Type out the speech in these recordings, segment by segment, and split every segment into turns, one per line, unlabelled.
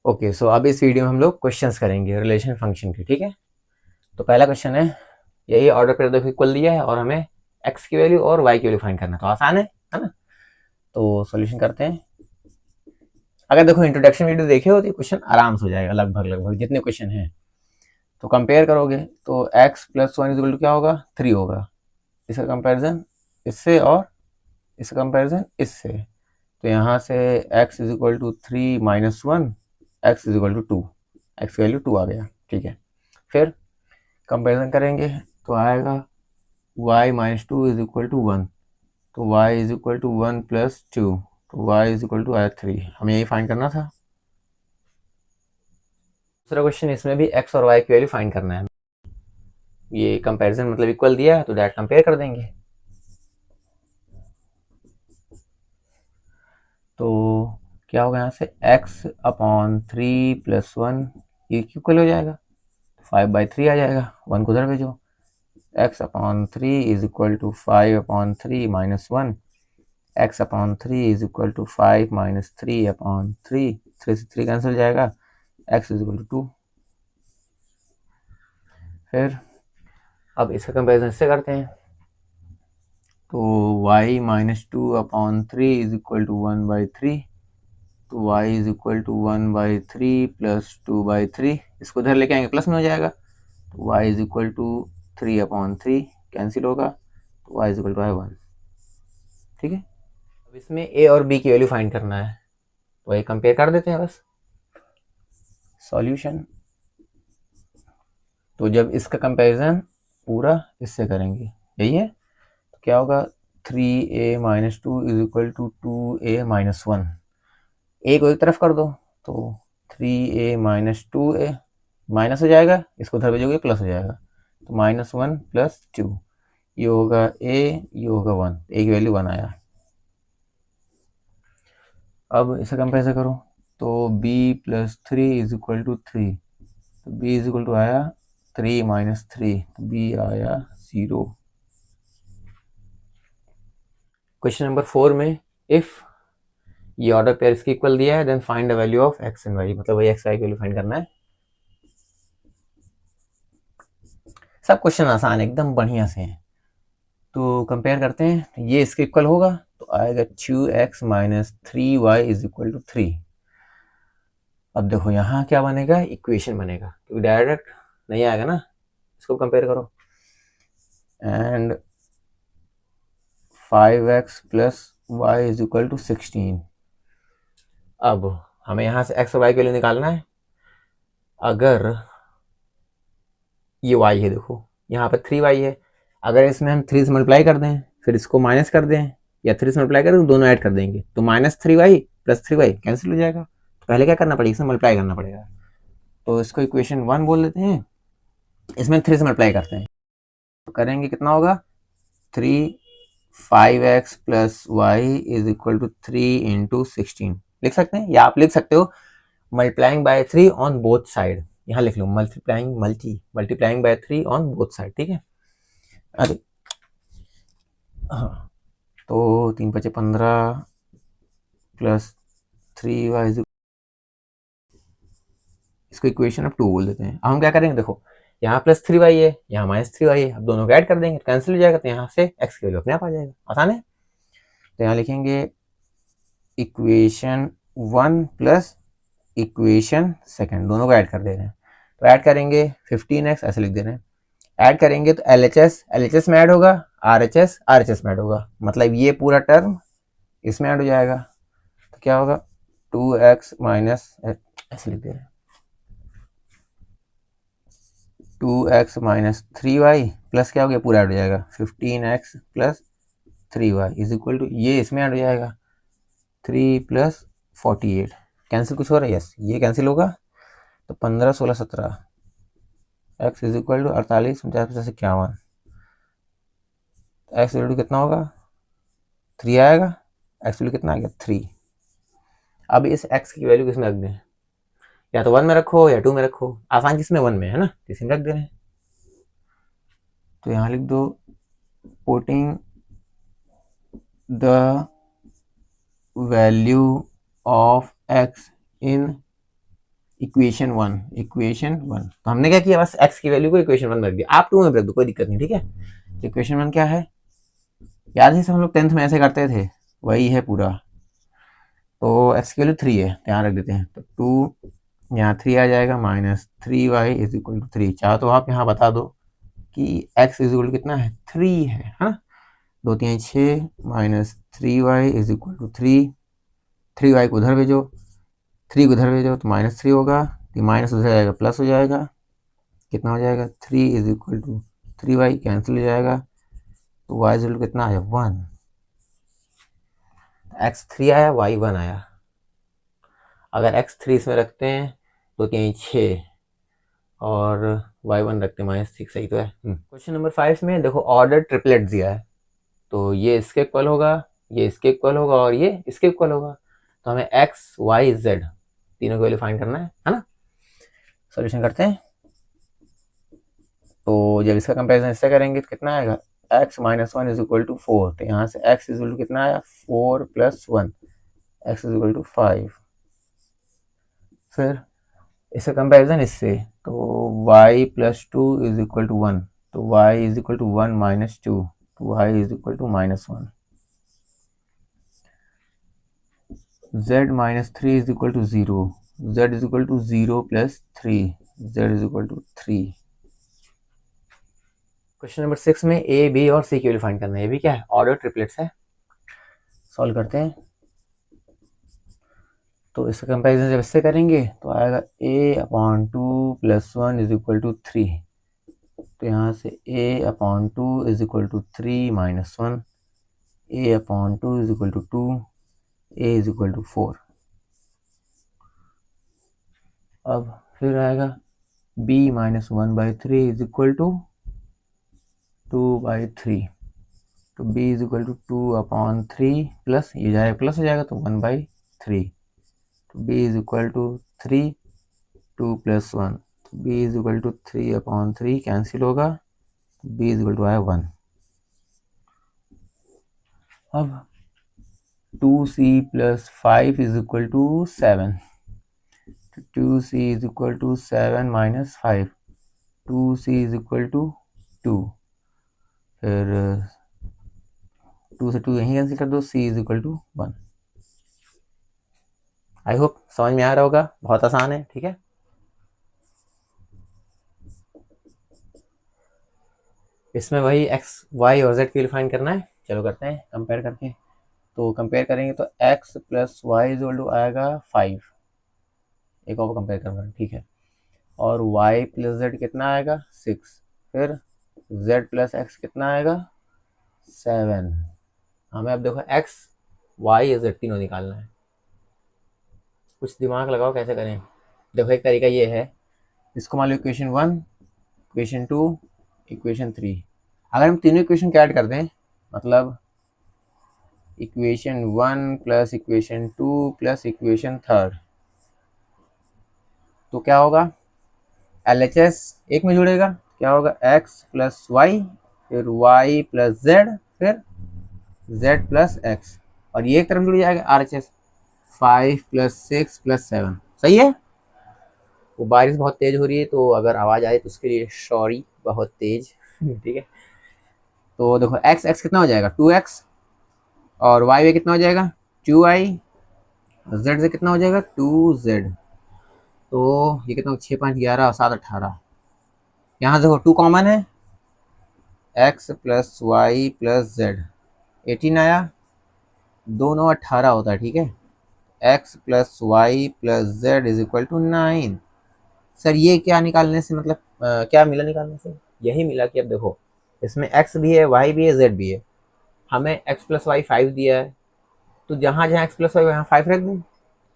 Okay, सो अब इस video में हम लोग क्वेश्चंस करेंगे रिलेशन फंक्शन के, ठीक है। तो पहला क्वेश्चन है, यही ऑर्डर पेयर देखो इक्वल दिया है और हमें एक्स की वैल्यू और वाई की वैल्यू फाइंड करना है, तो आसान है ना। तो सॉल्यूशन करते हैं। अगर देखो इंट्रोडक्शन वीडियो देखे हो तो क्वेश्चन आराम से हो जाएगा, लगभग लगभग जितने क्वेश्चन हैं। तो कंपेयर करोगे तो x plus one is equal to क्या होगा, 3 होगा। इसका कंपेरिजन इससे और इसका कंपेरिजन इससे, तो यहाँ से x is equal to 3 minus one, x is equal to 2, x की वैल्यू 2 आ गया, ठीक है। फिर कंपेरिजन करेंगे तो आएगा y minus two is equal to one, तो y is equal to one plus two, तो y इज इक्वल टू आया 3। हमें यही फाइंड करना था। दूसरा क्वेश्चन, इसमें भी x और y की वैल्यू फाइंड करना है। ये कंपैरिजन मतलब इक्वल दिया है तो डायरेक्ट कंपेयर कर देंगे। तो क्या होगा यहाँ से x अपॉन 3 प्लस वन, ये इक्वल हो जाएगा, 5/3 आ जाएगा, वन को उधर भेजो। x upon 3 is equal to 5/3 minus one, x upon 3 is equal to 5 minus 3/3, 3 से 3 कैंसिल जाएगा, x इज इक्वल टू 2। फिर अब इसका कंपेरिजन इससे करते हैं, तो y minus two upon 3 is equal to 1/3, तो y is equal to 1/3 plus 2/3, इसको इधर लेके आएंगे प्लस में हो जाएगा, तो y is equal to 3/3 cancel होगा, तो y इज इक्वल टू 1, ठीक है। अब इसमें a और b की वैल्यू फाइंड करना है, तो ये कंपेयर कर देते हैं बस। सॉल्यूशन, तो जब इसका कंपैरिजन पूरा इससे करेंगे, यही है, तो क्या होगा 3a minus two is equal to 2a minus one, A को एक तरफ कर दो, तो 3a माइनस 2a माइनस हो जाएगा, इसको उधर भेजोगे प्लस हो जाएगा, तो माइनस वन प्लस टू, ये होगा a, ये होगा वन, ए की वैल्यू वन आया। अब इसका कंपेरिजन करो, तो b plus three is equal to 3, तो b इज इक्वल टू आया 3 माइनस 3, तो b आया 0। क्वेश्चन नंबर 4 में इफ ये ऑर्डर पेयर इसके इक्वल दिया है then find the value of x and y, मतलब वही एक्स वाई की वैल्यू फाइंड करना है। सब क्वेश्चन आसान एकदम बढ़िया से हैं। तो कंपेयर करते हैं, ये इसके इक्वल होगा तो आएगा 2x minus 3y is equal to 3। अब देखो यहाँ क्या बनेगा, इक्वेशन बनेगा, क्योंकि डायरेक्ट नहीं आएगा ना, इसको कंपेयर करो। And 5x plus Y is equal to 16। अब हमें यहाँ से x और y की वैल्यू निकालना है। अगर ये y है, देखो यहाँ पर 3y है, अगर इसमें हम 3 से मल्टीप्लाई कर दें फिर इसको माइनस कर दें, या 3 से मल्टीप्लाई करें तो दोनों ऐड कर देंगे, तो minus 3y plus 3y cancel हो जाएगा, तो पहले क्या करना पड़ेगा, इसमें मल्टीप्लाई करना पड़ेगा, तो इसको इक्वेशन 1 बोल देते हैं। इसमें 3 से मल्टीप्लाई करते हैं तो करेंगे कितना होगा, 3 5x plus Y is equal to 3 into 16 लिख सकते हैं, या आप लिख सकते हो multiplying by 3 on both side, यहाँ लिख लो multiplying by 3 on both side, ठीक है। अरे हाँ, तो 3 5 15 प्लस 3y, इसको इक्वेशन ऑफ 2 बोल देते हैं। अब हम क्या करेंगे, देखो यहाँ प्लस 3y है, यहाँ माइनस 3y है, अब दोनों को ऐड कर देंगे, कैंसिल हो जाएगा, तो यहाँ से x की वैल्यू अपने आप आ जाएगा, आसान है। तो यहाँ लिखेंगे इक्वेशन 1 प्लस इक्वेशन सेकंड, दोनों को ऐड कर दे रहे हैं, तो ऐड करेंगे 15x ऐसे लिख दे रहे हैं। ऐड करेंगे तो LHS में ऐड होगा, RHS में ऐड होगा, मतलब ये पूरा टर्म इसमें ऐड हो जाएगा, तो क्या होगा 2x माइनस ऐसे लिख दे रहे हैं 2x माइनस 3y प्लस क्या हो गया, पूरा ऐड हो जाएगा 15x plus 3y is equal to, ये इसमें ऐड हो जाएगा 3 प्लस 48, कैंसिल कुछ हो रहा है, यस ये कैंसिल होगा, तो 15 16 17 x is equal to 48 49 50 51, x value कितना होगा 3 आएगा, एक्स वैल्यू कितना आ गया 3। अब इस x की वैल्यू किसमें रख दें, या तो 1 में रखो या 2 में रखो, आसान किसमें 1 में है ना, इसमें रख दे रहे हैं, तो यहाँ लिख दो putting the value of x in equation one. तो हमने क्या किया, बस एक्स की वैल्यू को इक्वेशन वन में रख दिया। आप टू में रख दो, कोई दिक्कत नहीं, ठीक है। इक्वेशन वन क्या है, याद है हम लोग 10th में ऐसे करते थे, वही है पूरा। तो एक्स की वैल्यू 3 है, यहाँ रख देते हैं। तो 2 यहाँ 3 आ जाएगा, minus 3y is equal to 3। चाहो तो आप यहाँ बता दो कि x इज इक्वल टू कितना है, 3 है ना। 2 3 6 minus 3y is equal to 3। 3y को उधर भेजो, 3 को उधर भेजो तो माइनस 3 होगा, तो माइनस उधर जाएगा प्लस हो जाएगा। कितना हो जाएगा, 3 is equal to 3y, cancel हो जाएगा। तो y इज इक्वल टू कितना आया, 1। x 3 आया, y 1 आया। अगर x 3 इसमें रखते हैं तो 3 6 और y1 रखते हैं -6, सही तो है। क्वेश्चन नंबर 5 में देखो ऑर्डर ट्रिपलेट दिया है, तो ये इसके इक्वल होगा, ये इसके इक्वल होगा और ये इसके इक्वल होगा। तो हमें x y z तीनों की वैल्यू फाइंड करना है ना। सॉल्यूशन करते हैं। तो जब इसका कंपैरिजन इससे करेंगे तो कितना आएगा, x minus 1 is equal to 4। तो यहाँ से x इज इक्वल टू कितना आया, 4 plus 1, x is equal to 5। फिर इसका कंपैरिजन इससे, तो y plus 2 is equal to 1। तो y is equal to 1 minus 2, तो y is equal to -1। z minus 3 is equal to 0, z is equal to 0 plus 3, z is equal to 3। Question number 6 में a b और c की value find करना है। ये भी क्या है, ऑर्डर ट्रिपलेट्स है। सॉल्व करते हैं। तो इसका कंपैरिजन जब इससे करेंगे तो आएगा a/2 plus 1 is equal to 3। तो यहाँ से a/2 is equal to 3 minus 1, a/2 is equal to 2, a is equal to 4। अब फिर आएगा b minus 1/3 is equal to 2/3। तो b is equal to 2/3 plus ये जाएगा प्लस हो जाएगा तो 1/3। तो b is equal to 3, 2 plus 1, तो b is equal to 3/3 cancel होगा, b इज इक्वल टू आया 1। अब 2c plus 5 is equal to 7। तो 2c is equal to 7 minus 5, 2c is equal to 2। फिर 2 से 2 यहीं कैंसिल कर दो, c is equal to 1। I hope समझ में आ रहा होगा, बहुत आसान है, ठीक है। इसमें वही x y और z की वैल्यू फाइंड करना है। चलो करते हैं कंपेयर करके। तो कंपेयर करेंगे तो x plus Y is equal to आएगा 5, एक और कंपेयर करना, ठीक है। और y प्लस z कितना आएगा 6। फिर z प्लस x कितना आएगा 7। हमें अब देखो x y या z तीनों निकालना है। कुछ दिमाग लगाओ कैसे करें। देखो एक तरीका ये है, इसको मान लो इक्वेशन 1, इक्वेशन 2, इक्वेशन 3। अगर हम तीनों इक्वेशन को ऐड कर दें, मतलब equation 1 plus equation 2 plus equation 3, तो क्या होगा, LHS एक में जुड़ेगा, क्या होगा x प्लस वाई, फिर y प्लस z, फिर z प्लस x, और ये एक तरफ जुड़ जाएगा RHS 5 प्लस 6 प्लस 7। सही है। वो बारिश बहुत तेज हो रही है, तो अगर आवाज़ आए तो उसके लिए सॉरी, बहुत तेज ठीक है। तो देखो x कितना हो जाएगा 2x, और y में कितना हो जाएगा 2y, z से कितना हो जाएगा 2z। तो ये कितना 6 5 11 और 7 18। यहाँ देखो 2 कॉमन है, x plus Y plus z 18 आया, 2 9 18 होता है, ठीक है। x plus Y plus z is equal to 9। Sir ये क्या निकालने से मतलब क्या मिला निकालने से, यही मिला कि अब देखो इसमें x भी है, y भी है, z भी है। हमें x प्लस वाई 5 दिया है, तो जहाँ जहाँ x प्लस वाई वहाँ 5 रख दें।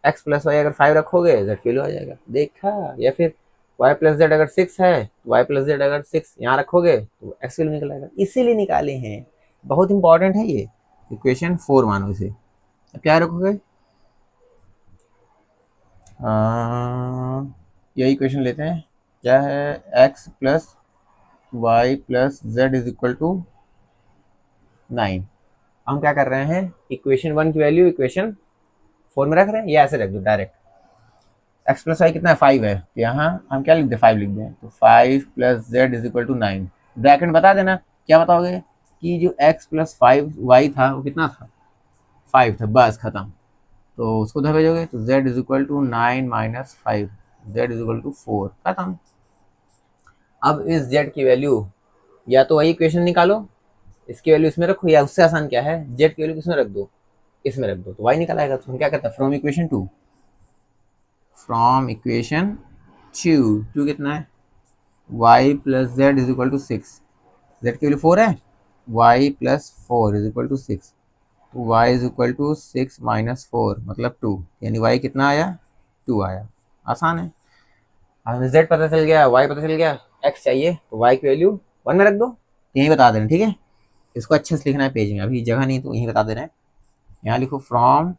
x प्लस वाई अगर 5 रखोगे z की वैल्यू आ जाएगा, देखा। या फिर y प्लस जेड अगर 6 है, y प्लस जेड अगर 6 यहाँ रखोगे तो x की वैल्यू निकल आएगा। इसीलिए निकाले हैं, बहुत इंपॉर्टेंट है ये। इक्वेशन 4 मानो इसे। अब क्या रखोगे, यही इक्वेशन लेते हैं, क्या है x plus Y plus Z is equal to 9। हम क्या कर रहे हैं, इक्वेशन 1 की वैल्यू इक्वेशन 4 में रख रहे हैं, या ऐसे रख दो डायरेक्ट। एक्स प्लस वाई कितना है 5 है, तो यहाँ हम क्या लिख दें 5 लिख दें, तो 5 plus Z is equal to 9। Bracket में बता देना क्या बताओगे कि जो एक्स प्लस 5 वाई था वो कितना था 5 था, बस खत्म। तो उसको उधर भेजोगे तो z is equal to 9 minus 5, Z is equal to 4, खत्म। अब इस z की वैल्यू या तो वही इक्वेशन निकालो, इसकी वैल्यू इसमें रखो, या उससे आसान क्या है z की वैल्यू किसमें रख दो, इसमें रख दो, तो y निकल आएगा। तो हम क्या करते हैं फ्रॉम इक्वेशन टू, टू कितना है y plus Z is equal to 6, z की वैल्यू 4 है, y plus 4 is equal to 6, तो y is equal to 6 minus 4 मतलब 2, यानी y कितना आया 2 आया। आसान है। हमें z पता चल गया, y पता चल गया, x चाहिए तो y की वैल्यू 1 में रख दो, यही बता देना, ठीक है। इसको अच्छे से लिखना है पेज में, अभी जगह नहीं तो यही बता दे रहे हैं। यहाँ लिखो फ्रॉम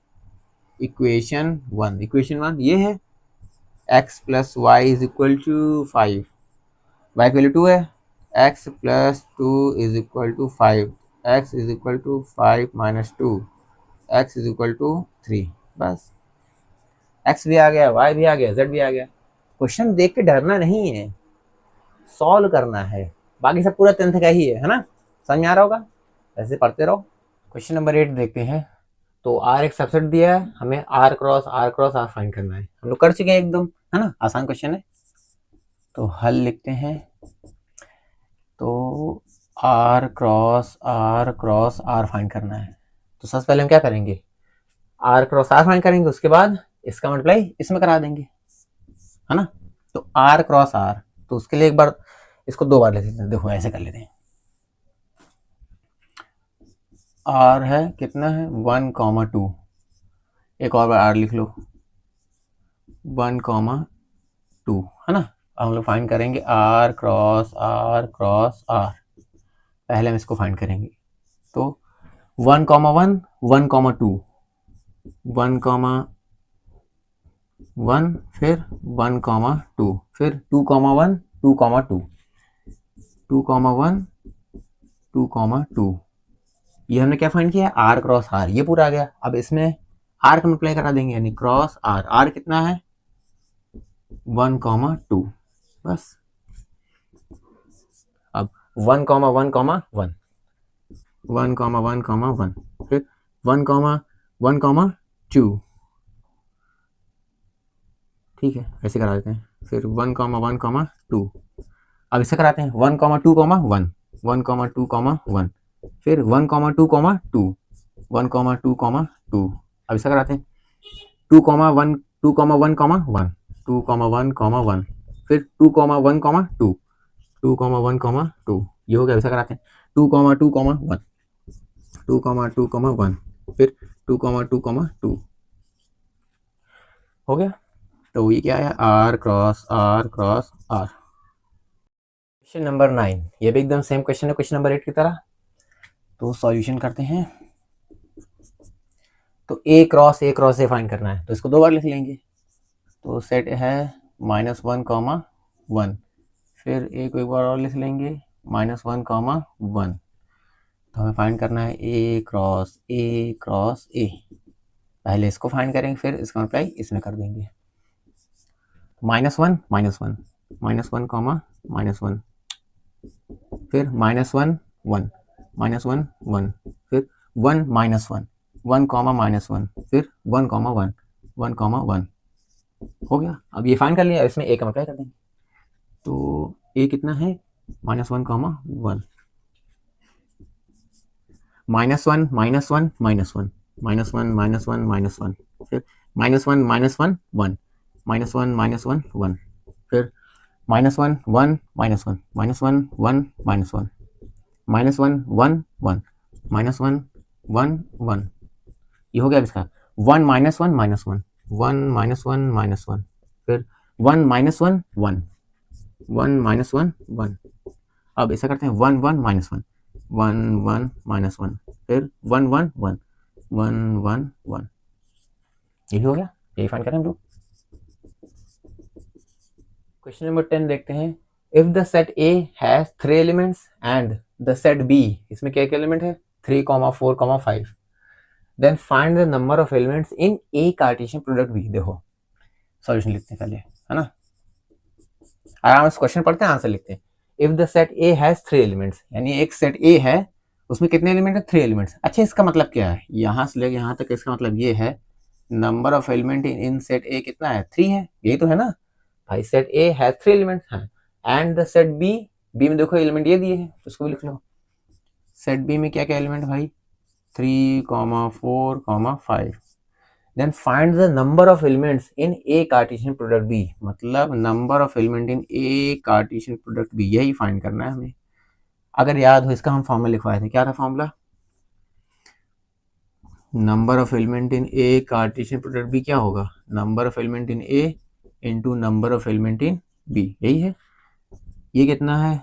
इक्वेशन 1, इक्वेशन 1 ये है x plus Y is equal to 5, y की वैल्यू 2 है, x plus 2 is equal to 5, x is equal to 5 minus 2, x is equal to 3, बस x भी आ गया, y भी आ गया, z भी आ गया। क्वेश्चन देख के डरना नहीं है, सॉल्व करना है, बाकी सब पूरा 10th का ही है ना, समझ में आ रहा होगा, ऐसे पढ़ते रहो। क्वेश्चन नंबर 8 देखते हैं। तो R एक सबसेट दिया है, हमें R क्रॉस R फाइंड करना है, हम लोग कर चुके हैं एकदम, है ना, आसान क्वेश्चन है। तो हल लिखते हैं, तो R क्रॉस R फाइंड करना है। तो सबसे पहले हम क्या करेंगे R क्रॉस R फाइंड करेंगे, उसके बाद इसका मल्टीप्लाई इसमें करा देंगे, है ना। तो R क्रॉस R, तो उसके लिए एक बार इसको 2 बार लिख लेते हैं, देखो ऐसे कर लेते हैं। R है कितना है 1,2, एक और बार R लिख लो 1,2, है ना। हम लोग फाइंड करेंगे R क्रॉस R। पहले हम इसको फाइंड करेंगे, तो 1,1 1,2 1,1 फिर 1,2 फिर 2,1 2,2 2,1 2,2, ये हमने क्या फाइंड किया R क्रॉस R, ये पूरा आ गया। अब इसमें R का मल्टीप्लाई करा देंगे, यानी क्रॉस R, R कितना है 1,2, बस। अब 1,1,1 1,1,1 फिर 1,1,2, ठीक है ऐसे करा देते हैं, फिर 1,1,2, अब इसे कराते हैं 1,2,1 1,2,1 फिर 1,2,2 1,2,2, अब इसे कराते हैं 2,1 2,1,1 2,1,1 फिर 2,1,2 2,1,2, ये हो गया, ऐसा कराते हैं 2,2,1 2,2,1 फिर 2,2,2 हो गया। तो ये क्या है R cross R। Question number 9, ये भी एकदम सेम क्वेश्चन है क्वेश्चन नंबर 8 की तरह। तो सॉल्यूशन करते हैं। तो A क्रॉस A फाइंड करना है, तो इसको 2 बार लिख लेंगे। तो सेट है -1,1, फिर एक बार और लिख लेंगे -1,1। तो हमें फाइंड करना है A क्रॉस A। पहले इसको फाइंड करेंगे, फिर इसका मल्टीप्लाई इसमें कर देंगे। -1 -1 -1, फिर -1 1 -1 1 फिर 1 -1 1 -1 फिर 1 1 हो गया। अब ये फाइंड कर लिया, इसमें A का मल्टीप्लाई कर देंगे। तो A कितना है -1,1 -1 -1 -1 फिर -1 -1 1 -1 -1 1 फिर -1 1 -1 -1 1 -1 -1 1 1 -1 1, ये हो गया इसका 1 -1 -1 1 -1 -1 फिर 1 -1 1 1 -1 1, अब ऐसा करते हैं 1 1 -1 1 1 -1 फिर 1 1 1 1 1 1, यही हो गया, यही फाइंड करें हम लोग। क्वेश्चन नंबर 10 देखते हैं। If the set A has 3 elements and the set B, इसमें क्या एलिमेंट है 3, 4, 5, then find the number of elements in A Cartesian product B। देखो सॉल्यूशन लिखते हैं पहले, है ना। आराम से क्वेश्चन पढ़ते हैं, आंसर लिखते हैं। If the set A has 3 elements, यानी एक सेट ए है, उसमें कितने एलिमेंट है? 3 एलिमेंट्स। अच्छा, इसका मतलब क्या है? यहां से लेके यहां तक इसका मतलब ये है, number of element in set A कितना है? 3 है, यही तो है ना भाई। सेट ए हैज 3 एलिमेंट्स हैं। And the set B, B में देखो एलिमेंट ये दिए हैं, उसको भी लिख लो। सेट बी में क्या क्या एलिमेंट भाई? 3, 4, 5। Then find the number of elements in A Cartesian product B, मतलब number of element in A Cartesian product B, यही फाइंड करना है हमें। अगर याद हो, इसका हम फॉर्मूला लिखवाए थे, क्या था formula? Number of element in A Cartesian product B क्या होगा? Number of element in A into number of element in B, यही है। ये कितना है?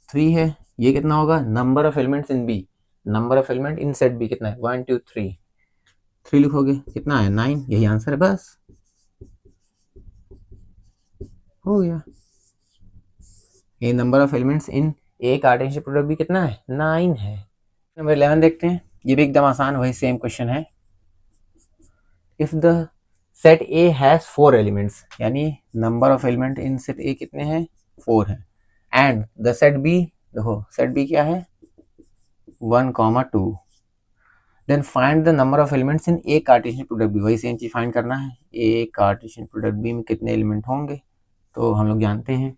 3 है। ये कितना होगा? Number of elements in B, number of element in set B कितना है? 1 2 3, 3 लिखोगे कितना है? 9, यही आंसर है, बस हो गया। ये number of elements in A Cartesian product भी कितना है? 9 है। नंबर 11 देखते हैं, ये भी एकदम आसान, वही सेम क्वेश्चन है। If the set A has 4 elements, यानी number of element in set A कितने हैं? 4 है। एंड द सेट बी, देखो सेट बी क्या है? 1, 2। Then find the number of elements in A Cartesian product B, वही same चीज फाइंड करना है। ए कार्टेशियन प्रोडक्ट बी में कितने एलिमेंट होंगे? तो हम लोग जानते हैं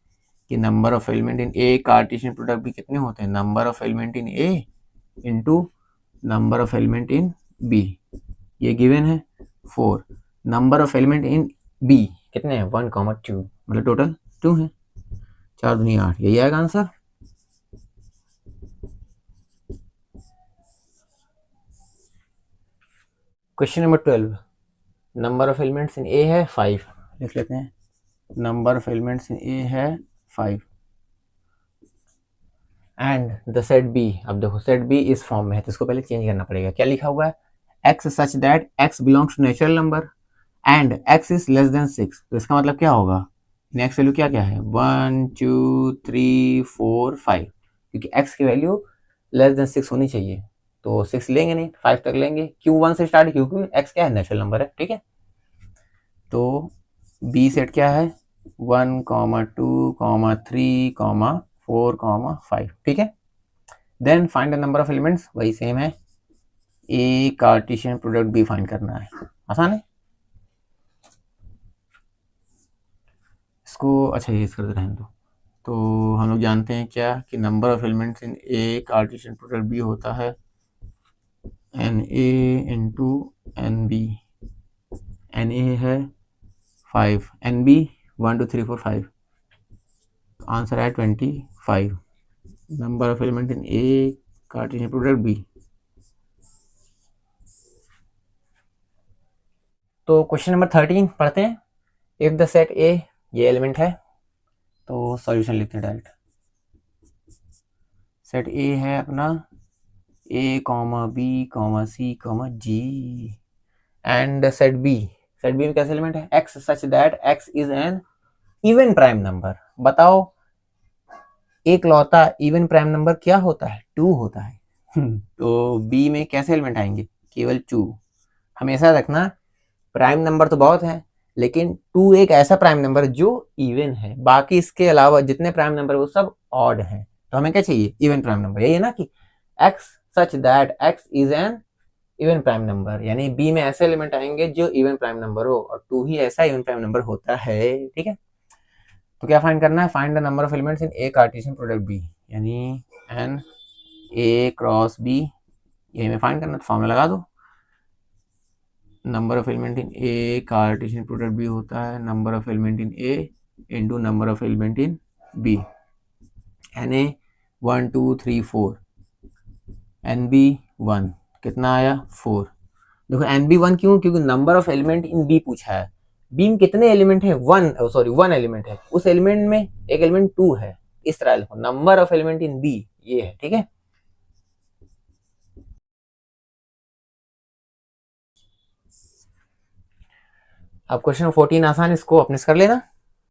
कि number of element in A Cartesian product B कितने होते हैं? Number of element in A into number of element in B, ये गिवन है 4। Number of element in B कितने हैं? 1, 2, मतलब टोटल 2 है। 4 दूनी 8, यही आएगा answer. Question number 12, number of elements in A है 5, लिख लेते हैं। Number of elements in A है 5 एंड द सेट बी, अब देखो सेट बी इस फॉर्म में है, तो इसको पहले चेंज करना पड़ेगा। क्या लिखा हुआ है? x such that x belongs to natural number and x is less than 6, तो इसका मतलब क्या होगा? नेक्स्ट वैल्यू क्या क्या है? 1 2 3 4 5, क्योंकि x की वैल्यू लेस देन 6 होनी चाहिए, तो 6 लेंगे नहीं, 5 तक लेंगे। क्यों 1 से स्टार्ट? क्योंकि x क्या है? नेचुरल नंबर है, ठीक है। तो बी सेट क्या है? 1, 2, 3, 4, 5, ठीक है। Then find the number of elements, वही सेम है। A Cartesian product B find करना है, आसान है इसको। अच्छा, ये कर रहने दो। तो हम लोग जानते हैं क्या कि number of elements in A Cartesian product B होता है N A into N B. N A है 5, एन बी 1 2 3 4 5, आंसर है 25। Number of element in A Cartesian product B. तो क्वेश्चन नंबर 13 पढ़ते हैं। इफ द सेट ए, ये element है, तो सॉल्यूशन लिखते हैं डायरेक्ट। सेट ए है अपना A comma B comma C comma G and set B में कैसे एलिमेंट है? X such that x is an even prime number. बताओ एक लौता इवन प्राइम नंबर क्या होता है? 2 होता है। तो बी में कैसे एलिमेंट आएंगे? केवल 2। हमेशा रखना प्राइम नंबर तो बहुत है, लेकिन 2 एक ऐसा प्राइम नंबर जो इवन है, बाकी इसके अलावा जितने प्राइम नंबर वो सब ऑड हैं। तो हमें क्या चाहिए? Even prime number. यही है ना कि x such that x is an even prime number, यानी बी में ऐसे एलिमेंट आएंगे जो इवन प्राइम नंबर हो, और 2 ही ऐसा इवन प्राइम नंबर होता है, ठीक है। तो क्या फाइंड करना है? Find the number of elements in A Cartesian product B, यानी एन ए क्रॉस बी, यही में फाइंड करना। तो फॉर्मूला लगा दो। Number of element in A Cartesian product B होता है number of element in A into number of element in B. N A 1 2 3 4, N B 1, कितना आया? 4। देखो एन बी 1 क्यों? क्योंकि number of element in B पूछा है। बी में कितने एलिमेंट है? 1 एलिमेंट है, उस एलिमेंट में एक एलिमेंट 2 है। इस तरह लिखो, number of element in B ये है, ठीक है। अब क्वेश्चन 14 आसान, इसको अपने से कर लेना।